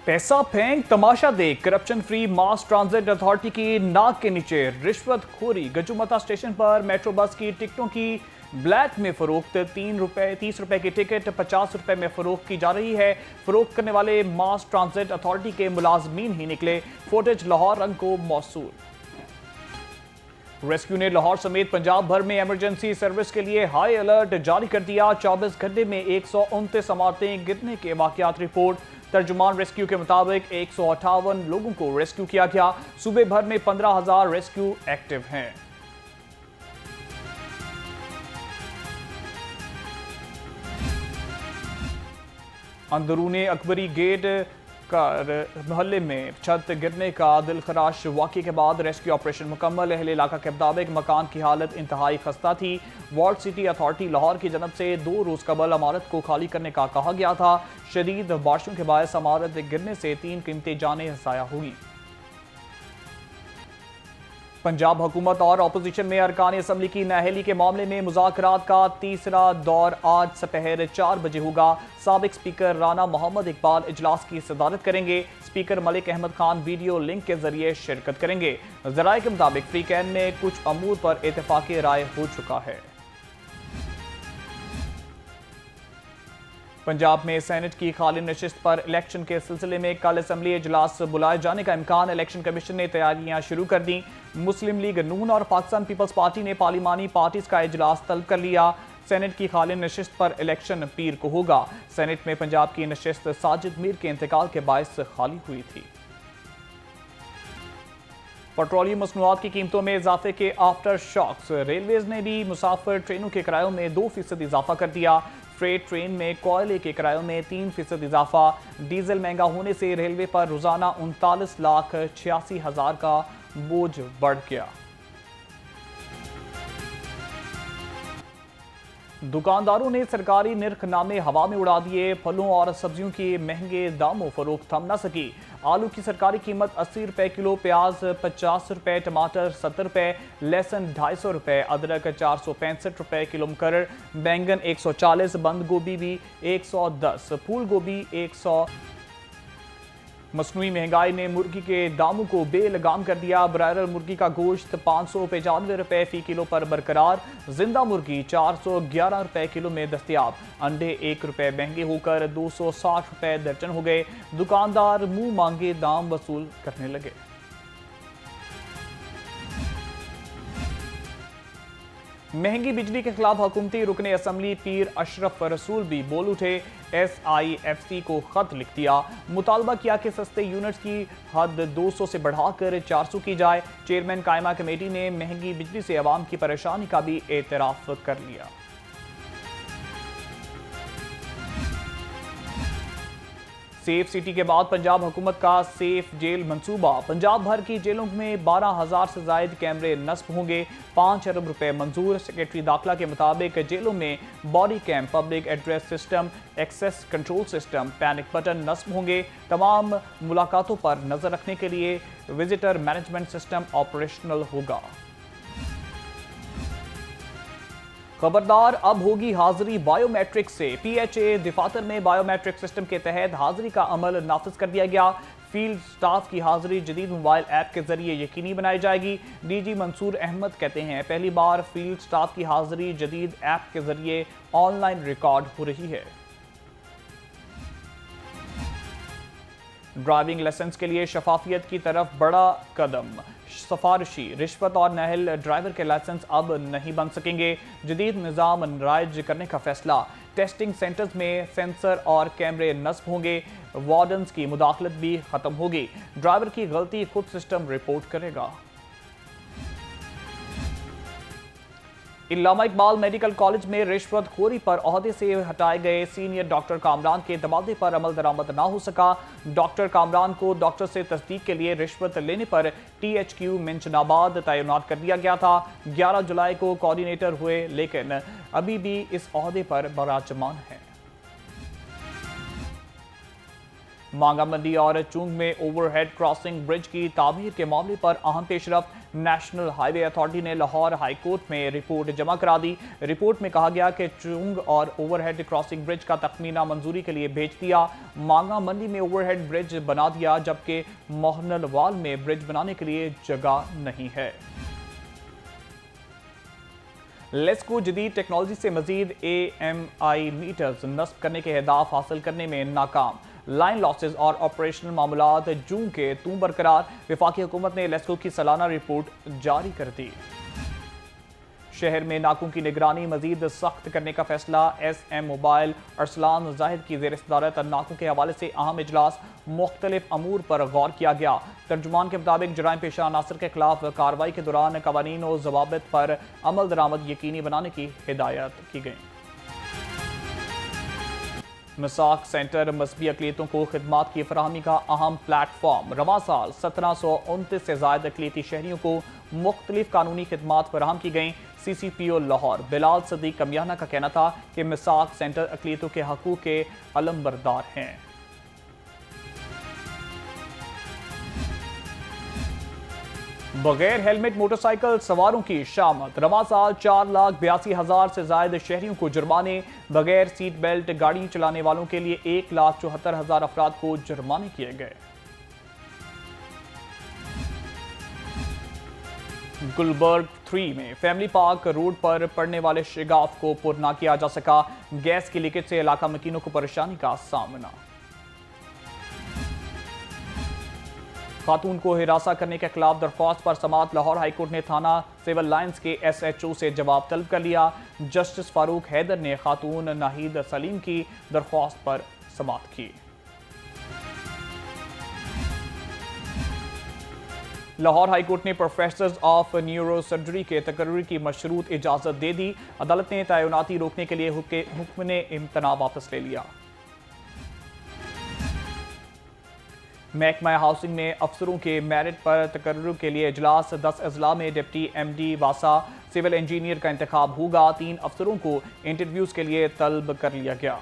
पैसा फेंक तमाशा देख करप्शन फ्री मास ट्रांजिट अथॉरिटी की नाक के नीचे रिश्वतखोरी। गजुमता स्टेशन पर मेट्रो बस की टिकटों की ब्लैक में फरोख्त। 30 रुपए की टिकट 50 रुपए में फरोख्त की जा रही है। फरोख्त करने वाले मास ट्रांजिट अथॉरिटी के मुलाजमीन ही निकले। फुटेज लाहौर रंग को मौसूल। रेस्क्यू ने लाहौर समेत पंजाब भर में इमरजेंसी सर्विस के लिए हाई अलर्ट जारी कर दिया। 24 घंटे में 129 इमारतें गिरने के वाकयात रिपोर्ट। तर्जुमान रेस्क्यू के मुताबिक 158 लोगों को रेस्क्यू किया गया। सूबे भर में 15,000 रेस्क्यू एक्टिव हैं। अंदरूनी अकबरी गेट मोहल्ले में छत गिरने का दिलखराश वाक़े के बाद रेस्क्यू ऑपरेशन मुकम्मल। अहले इलाका के मुताबिक मकान की हालत इंतहाई खस्ता थी। वार्ड सिटी अथॉरिटी लाहौर की जनब से 2 रोज कबल इमारत को खाली करने का कहा गया था। शदीद बारिशों के बायस इमारत गिरने से 3 कीमती जानें ज़ाया हुई। पंजाब हुकूमत और अपोजिशन में अरकान असम्बली की नाअहली के मामले में मुज़ाकरात का तीसरा दौर आज सपहर 4 बजे होगा। साबिक स्पीकर राना मोहम्मद इकबाल इजलास की सदारत करेंगे। Speaker Malik Ahmad Khan video link के जरिए शिरकत करेंगे। ज़राए के मुताबिक फ्री कैन में कुछ अमूर पर इत्तेफाक़ी राय हो चुका है। पंजाब में सेनेट की खाली नशिस्त पर इलेक्शन के सिलसिले में कल असम्बली इजलास बुलाए जाने का इम्कान। इलेक्शन कमीशन ने तैयारियां शुरू कर दी। मुस्लिम लीग नून और पाकिस्तान पीपल्स पार्टी ने पार्लिमानी पार्टीज का इजलास तलब कर लिया। सेनेट की खाली नशिस्त पर इलेक्शन पीर को होगा। सेनेट में पंजाब की नशिस्त साजिद मीर के इंतकाल के बायस खाली हुई थी। पेट्रोलियम मसनूआत की कीमतों में इजाफे के आफ्टर शॉक्स। रेलवेज ने भी मुसाफिर ट्रेनों के किरायों में 2% इजाफा कर दिया। फ्रेट ट्रेन में कोयले के किरायों में 3% इजाफा। डीजल महंगा होने से रेलवे पर रोजाना 39,86,000 का बोझ बढ़ गया। दुकानदारों ने सरकारी निर्खनामे हवा में उड़ा दिए। फलों और सब्जियों की महंगे दामों फरोख्त थम न सकी। आलू की सरकारी कीमत 80 रुपए किलो, प्याज 50 रुपए, टमाटर 70 रुपए, लहसुन 250 रुपए, अदरक 465 रुपए किलो मुकर्रर, बैंगन 140, बंद गोभी भी 110, फूल गोभी 100। मसनूई महंगाई ने मुर्गी के दामों को बेलगाम कर दिया। ब्रायलर मुर्गी का गोश्त 595 रुपए फी किलो पर बरकरार। जिंदा मुर्गी 411 रुपए किलो में दस्तयाब। अंडे 1 रुपए महंगे होकर 260 रुपए दर्जन हो गए। दुकानदार मुंह मांगे दाम वसूल करने लगे। महंगी बिजली के खिलाफ हुकूमती रुकने असम्बली पीर अशरफ रसूल भी बोल उठे। SIFC को खत लिख दिया। मुतालबा किया कि सस्ते यूनिट्स की हद 200 से बढ़ाकर 400 की जाए। चेयरमैन कायमा कमेटी ने महंगी बिजली से अवाम की परेशानी का भी एतराफ कर लिया। सेफ सिटी के बाद पंजाब हुकूमत का सेफ जेल मंसूबा। पंजाब भर की जेलों में 12,000 से जायद कैमरे नस्ब होंगे। 5 अरब रुपए मंजूर। सेक्रेटरी दाखिला के मुताबिक जेलों में body cam, public address system, access control system, panic button नस्ब होंगे। तमाम मुलाकातों पर नजर रखने के लिए विजिटर मैनेजमेंट सिस्टम ऑपरेशनल होगा। खबरदार, अब होगी हाजिरी बायोमेट्रिक से। PHA दफातर में बायोमेट्रिक सिस्टम के तहत हाजिरी का अमल नाफिज कर दिया गया। फील्ड स्टाफ की हाजिरी जदीद मोबाइल ऐप के जरिए यकीनी बनाई जाएगी। DG मंसूर अहमद कहते हैं, पहली बार फील्ड स्टाफ की हाजिरी जदीद ऐप के जरिए ऑनलाइन रिकॉर्ड हो रही है। ड्राइविंग लाइसेंस के लिए शफाफियत की तरफ बड़ा कदम। सफारशी, रिश्वत और नहल ड्राइवर के लाइसेंस अब नहीं बन सकेंगे। जदीद निज़ाम राइज करने का फैसला। टेस्टिंग सेंटर्स में सेंसर और कैमरे नस्ब होंगे। वार्डन्स की मुदाखलत भी खत्म होगी। ड्राइवर की गलती खुद सिस्टम रिपोर्ट करेगा। इल्लामा इकबाल मेडिकल कॉलेज में रिश्वतखोरी पर ओहदे से हटाए गए सीनियर डॉक्टर कामरान के तबादले पर अमल दरामद ना हो सका। डॉक्टर कामरान को डॉक्टर से तस्दीक के लिए रिश्वत लेने पर THQ मिंचनाबाद तैनात कर दिया गया था। 11 जुलाई को कोऑर्डिनेटर हुए, लेकिन अभी भी इस ओहदे पर बराजमान है। मांगा मंडी और चुंग में ओवरहेड क्रॉसिंग ब्रिज की तामीर के मामले पर अहम पेशरफ्त। नेशनल हाईवे अथॉरिटी ने लाहौर हाईकोर्ट में रिपोर्ट जमा करा दी। रिपोर्ट में कहा गया कि चुंग और ओवरहेड क्रॉसिंग ब्रिज का तखमीना मंजूरी के लिए भेज दिया। मांगा मंडी में ओवरहेड ब्रिज बना दिया, जबकि मोहनलवाल में ब्रिज बनाने के लिए जगह नहीं है। लेस्को जदीद टेक्नोलॉजी से मजीद AMI मीटर्स नस्ब करने के अहदाफ हासिल करने में नाकाम। लाइन लॉसेज और ऑपरेशनल मामलात जून के तूं बरकरार। वफाकी हुकूमत ने लेस्को की सालाना रिपोर्ट जारी कर दी। शहर में नाकों की निगरानी मजीद सख्त करने का फैसला। SM मोबाइल अरसलान जाहिद की ज़ेर सदारत नाकों के हवाले से अहम इजलास। मुख्तलिफ अमूर पर गौर किया गया। तर्जुमान के मुताबिक जराइम पेशा अनासर के खिलाफ कार्रवाई के दौरान कवानीन और जवाबित पर अमल दरामद यकीनी बनाने की हिदायत की गई। मिसाक सेंटर मजहबी अकलियतों को खिदमात की फराहमी का अहम प्लेटफॉर्म। रवां साल 1729 से ज़ायद अकलियती शहरियों को मुख्तलिफ कानूनी खिदमात फराहम की गई। CCPO लाहौर बिलाल सदीक कमियाना का कहना था कि मिसाक सेंटर अकलियतों के हकूक़ के अलमबरदार हैं। बगैर हेलमेट मोटरसाइकिल सवारों की शामत। रवां साल 4,82,000 से ज्यादा शहरियों को जुर्माने। बगैर सीट बेल्ट गाड़ी चलाने वालों के लिए 1,74,000 अफराद को जुर्माने किए गए। गुलबर्ग 3 में फैमिली पार्क रोड पर पड़ने वाले शिगाफ को पुर ना किया जा सका। गैस की लीकेज से इलाका मकीनों को परेशानी का सामना। खातून को हिरासा करने के खिलाफ दरख्वास्त पर समात। लाहौर हाईकोर्ट ने थाना सिविल लाइंस के SHO से जवाब तलब कर लिया। जस्टिस फारूक हैदर ने खातून नाहिद सलीम की दरख्वास्त पर समात की। लाहौर हाईकोर्ट ने प्रोफेसर्स ऑफ न्यूरो सर्जरी के तकर्री की मशरूत इजाजत दे दी। अदालत ने तैनाती रोकने के लिए हुक्म ने इम्तना वापस ले लिया। महकमा हाउसिंग में अफसरों के मेरिट पर तकर्रुर के लिए इजलास। 10 अजला में डिप्टी MD वासा सिविल इंजीनियर का इंतखाब होगा। 3 अफसरों को इंटरव्यूज के लिए तलब कर लिया गया।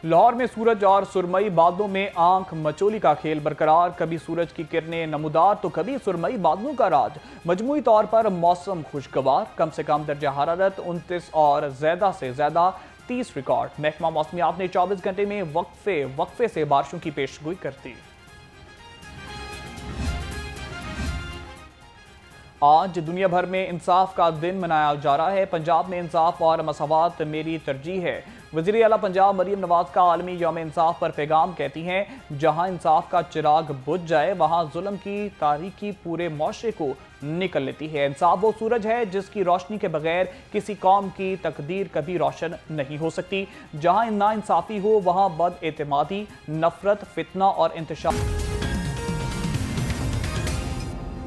लाहौर में सूरज और सुरमई बादलों में आंख मचोली का खेल बरकरार। कभी सूरज की किरणें नमूदार तो कभी सुरमई बादलों का राज। मजमूई तौर पर मौसम खुशगवार। कम से कम दर्जा हरारत 29 और ज्यादा से ज्यादा 30 रिकॉर्ड। महकमा मौसमियात ने 24 घंटे में वक्फे से बारिशों की पेशगोई कर दी। आज दुनिया भर में इंसाफ का दिन मनाया जा रहा है। पंजाब में इंसाफ और मसावत मेरी तरजीह है। वज़ीर आला पंजाब मरीम नवाज का आलमी यौम इंसाफ पर पैगाम कहती हैं, जहां इंसाफ का चिराग बुझ जाए वहां जुल्म की तारीकी पूरे मुआशरे को निकल लेती है। इंसाफ वो सूरज है जिसकी रोशनी के बगैर किसी कौम की तकदीर कभी रोशन नहीं हो सकती। जहां नाइंसाफी हो वहां बदएतमादी, नफरत, फितना और इंतशार